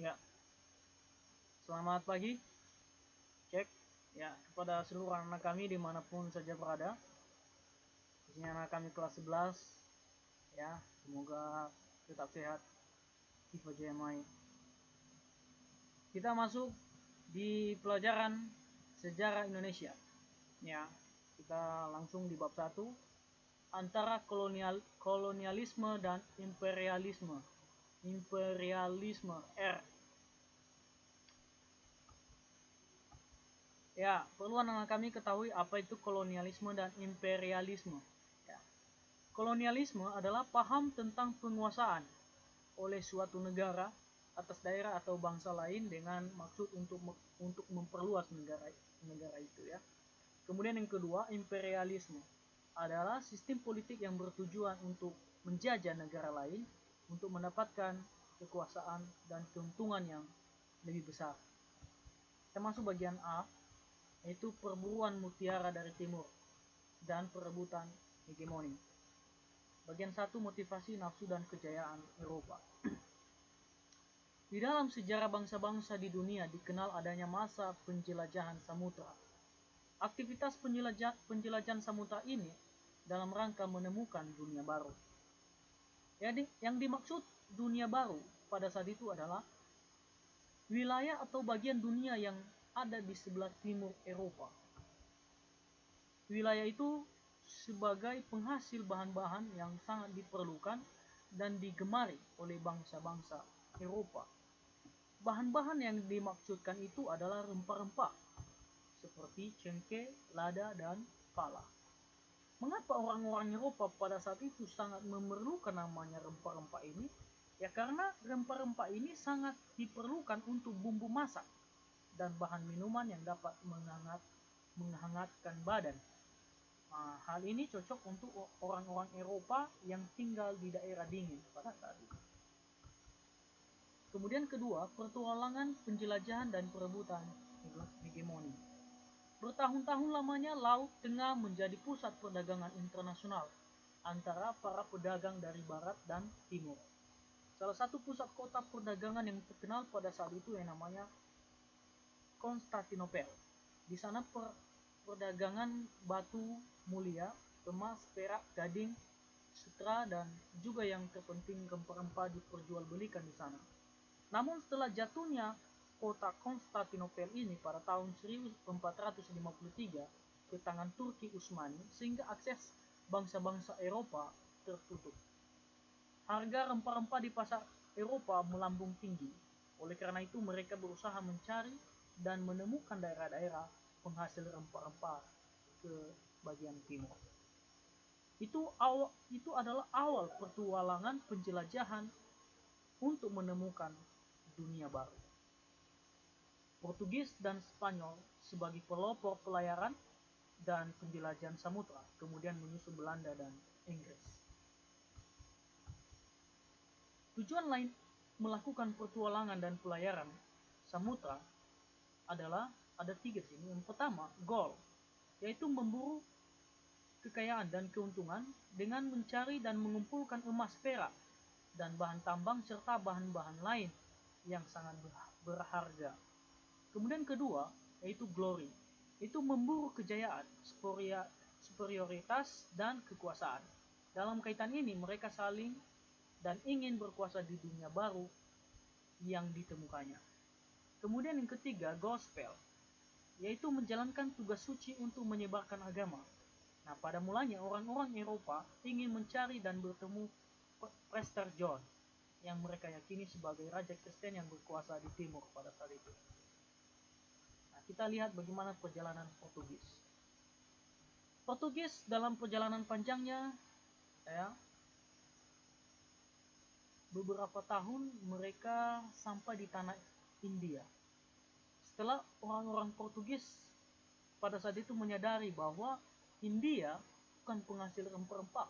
Ya, selamat pagi. Cek. Ya, kepada seluruh anak kami dimanapun saja berada. Khususnya anak kami kelas 11. Ya, semoga tetap sehat. Viva JMI. Kita masuk di pelajaran sejarah Indonesia. Ya, kita langsung di bab 1. Antara kolonialisme dan imperialisme. Imperialisme R. Ya, perlu anak kami ketahui apa itu kolonialisme dan imperialisme. Ya. Kolonialisme adalah paham tentang penguasaan oleh suatu negara atas daerah atau bangsa lain dengan maksud untuk memperluas negara itu ya. Kemudian yang kedua, imperialisme adalah sistem politik yang bertujuan untuk menjajah negara lain untuk mendapatkan kekuasaan dan keuntungan yang lebih besar. Kita masuk bagian A, yaitu perburuan mutiara dari timur dan perebutan hegemoni. Bagian 1, motivasi, nafsu, dan kejayaan Eropa. Di dalam sejarah bangsa-bangsa di dunia dikenal adanya masa penjelajahan samudra. Aktivitas penjelajahan samudra ini dalam rangka menemukan dunia baru. Yang dimaksud dunia baru pada saat itu adalah wilayah atau bagian dunia yang ada di sebelah timur Eropa. Wilayah itu sebagai penghasil bahan-bahan yang sangat diperlukan dan digemari oleh bangsa-bangsa Eropa. Bahan-bahan yang dimaksudkan itu adalah rempah-rempah seperti cengkeh, lada, dan pala. Mengapa orang-orang Eropa pada saat itu sangat memerlukan namanya rempah-rempah ini? Ya karena rempah-rempah ini sangat diperlukan untuk bumbu masak dan bahan minuman yang dapat menghangatkan badan. Nah, hal ini cocok untuk orang-orang Eropa yang tinggal di daerah dingin pada saat itu. Kemudian kedua, petualangan, penjelajahan, dan perebutan hegemoni. Bertahun-tahun lamanya Laut Tengah menjadi pusat perdagangan internasional antara para pedagang dari barat dan timur. Salah satu pusat kota perdagangan yang terkenal pada saat itu yang namanya Konstantinopel. Di sana perdagangan batu mulia, emas, perak, gading, sutra, dan juga yang terpenting rempah-rempah diperjualbelikan di sana. Namun setelah jatuhnya kota Konstantinopel ini pada tahun 1453 ke tangan Turki Utsmani, sehingga akses bangsa-bangsa Eropa tertutup. Harga rempah-rempah di pasar Eropa melambung tinggi. Oleh karena itu mereka berusaha mencari dan menemukan daerah-daerah penghasil rempah-rempah ke bagian timur. Itu adalah awal petualangan penjelajahan untuk menemukan dunia baru. Portugis dan Spanyol sebagai pelopor pelayaran dan penjelajahan samudra, kemudian menyusul Belanda dan Inggris. Tujuan lain melakukan petualangan dan pelayaran samudra adalah ada 3 sini. Yang pertama, goal, yaitu memburu kekayaan dan keuntungan dengan mencari dan mengumpulkan emas, perak, dan bahan tambang serta bahan-bahan lain yang sangat berharga. Kemudian kedua, yaitu glory, itu memburu kejayaan, superioritas, dan kekuasaan. Dalam kaitan ini mereka saling dan ingin berkuasa di dunia baru yang ditemukannya. Kemudian yang ketiga, gospel, yaitu menjalankan tugas suci untuk menyebarkan agama. Nah, pada mulanya orang-orang Eropa ingin mencari dan bertemu Prester John yang mereka yakini sebagai raja Kristen yang berkuasa di timur pada saat itu. Nah, kita lihat bagaimana perjalanan Portugis. Portugis dalam perjalanan panjangnya ya, beberapa tahun mereka sampai di tanah India. Setelah orang-orang Portugis pada saat itu menyadari bahwa India bukan penghasil rempah-rempah,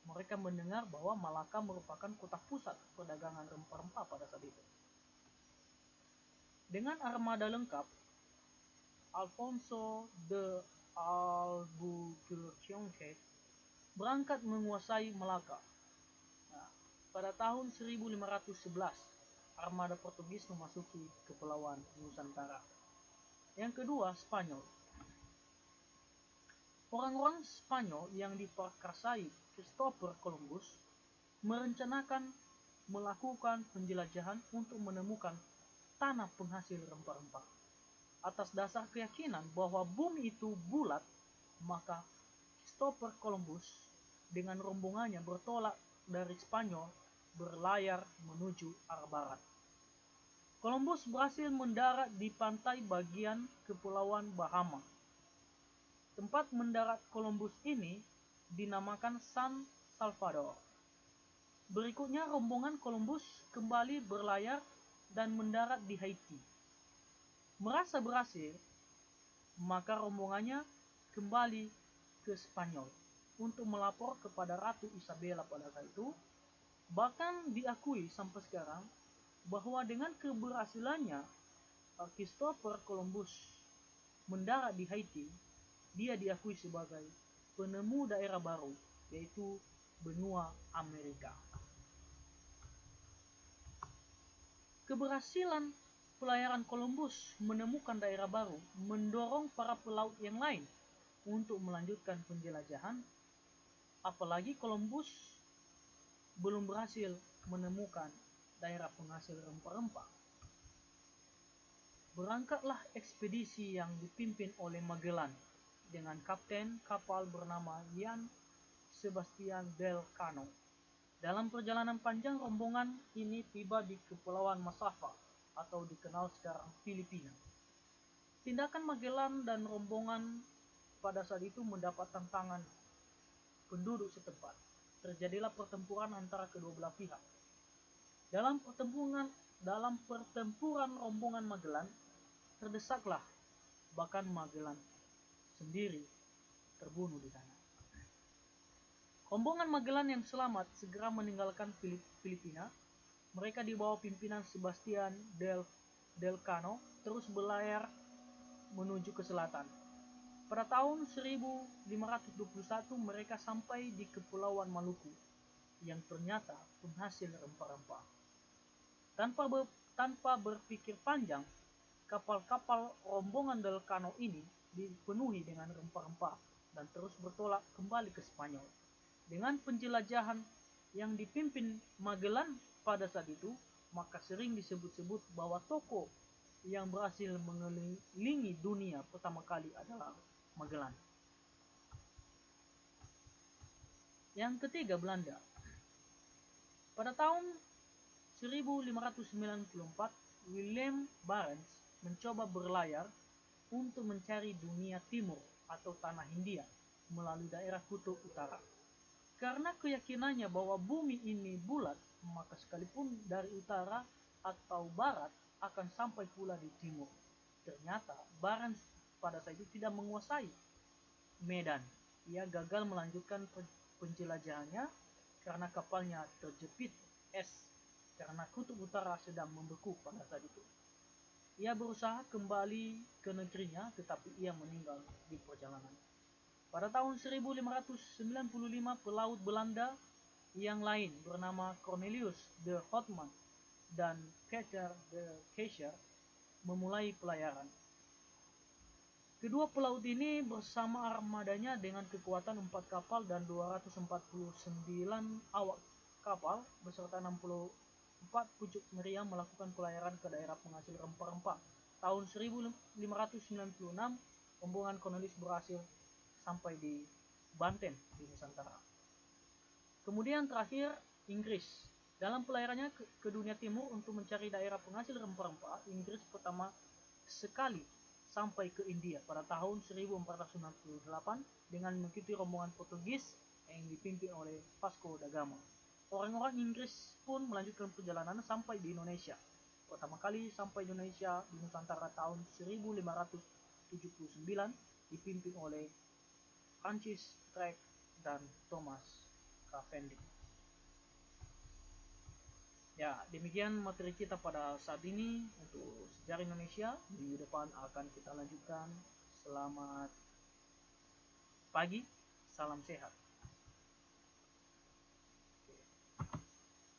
mereka mendengar bahwa Malaka merupakan kota pusat perdagangan rempah-rempah pada saat itu. Dengan armada lengkap, Alfonso de Albuquerque berangkat menguasai Malaka. Nah, pada tahun 1511, armada Portugis memasuki Kepulauan Nusantara. Yang kedua, Spanyol. Orang-orang Spanyol yang diperkasai Christopher Columbus merencanakan melakukan penjelajahan untuk menemukan tanah penghasil rempah-rempah. Atas dasar keyakinan bahwa bumi itu bulat, maka Christopher Columbus dengan rombongannya bertolak dari Spanyol berlayar menuju arah barat. Columbus berhasil mendarat di pantai bagian Kepulauan Bahama. Tempat mendarat Columbus ini dinamakan San Salvador. Berikutnya rombongan Columbus kembali berlayar dan mendarat di Haiti. Merasa berhasil, maka rombongannya kembali ke Spanyol untuk melapor kepada Ratu Isabella pada saat itu. Bahkan diakui sampai sekarang bahwa dengan keberhasilannya Christopher Columbus mendarat di Haiti, dia diakui sebagai penemu daerah baru, yaitu benua Amerika. Keberhasilan pelayaran Columbus menemukan daerah baru mendorong para pelaut yang lain untuk melanjutkan penjelajahan, apalagi Columbus belum berhasil menemukan daerah penghasil rempah-rempah. Berangkatlah ekspedisi yang dipimpin oleh Magellan dengan kapten kapal bernama Juan Sebastian Elcano. Dalam perjalanan panjang, rombongan ini tiba di Kepulauan Massawa atau dikenal sekarang Filipina. Tindakan Magellan dan rombongan pada saat itu mendapat tantangan penduduk setempat. Terjadilah pertempuran antara kedua belah pihak. Dalam pertempuran rombongan Magellan terdesaklah, bahkan Magellan sendiri terbunuh di sana. Rombongan Magellan yang selamat segera meninggalkan Filipina. Mereka di bawah pimpinan Sebastian Elcano terus berlayar menuju ke selatan. Pada tahun 1521 mereka sampai di Kepulauan Maluku yang ternyata penghasil rempah-rempah. Tanpa berpikir panjang, kapal-kapal rombongan Elcano ini dipenuhi dengan rempah-rempah dan terus bertolak kembali ke Spanyol. Dengan penjelajahan yang dipimpin Magellan pada saat itu, maka sering disebut-sebut bahwa tokoh yang berhasil mengelilingi dunia pertama kali adalah Magellan. Yang ketiga, Belanda. Pada tahun 1594, Willem Barents mencoba berlayar untuk mencari dunia timur atau tanah Hindia melalui daerah kutub utara. Karena keyakinannya bahwa bumi ini bulat, maka sekalipun dari utara atau barat akan sampai pula di timur. Ternyata Barents pada saat itu tidak menguasai medan. Ia gagal melanjutkan penjelajahannya karena kapalnya terjepit es karena kutub utara sedang membeku pada saat itu. Ia berusaha kembali ke negerinya, tetapi ia meninggal di perjalanan. Pada tahun 1595, pelaut Belanda yang lain bernama Cornelius de Houtman dan Peter de Keyser memulai pelayaran. Kedua pelaut ini bersama armadanya dengan kekuatan 4 kapal dan 249 awak kapal beserta 64 pucuk meriam melakukan pelayaran ke daerah penghasil rempah-rempah. Tahun 1596, rombongan Cornelius berhasil sampai di Banten di Nusantara. Kemudian terakhir, Inggris. Dalam pelayarannya ke dunia timur untuk mencari daerah penghasil rempah-rempah, Inggris pertama sekali sampai ke India pada tahun 1498 dengan mengikuti rombongan Portugis yang dipimpin oleh Vasco da Gama. Orang-orang Inggris pun melanjutkan perjalanan sampai di Indonesia. Pertama kali sampai Indonesia di Nusantara tahun 1579 dipimpin oleh Francis Drake dan Thomas Cavendish. Ya, demikian materi kita pada saat ini untuk sejarah Indonesia. Minggu depan akan kita lanjutkan. Selamat pagi, salam sehat.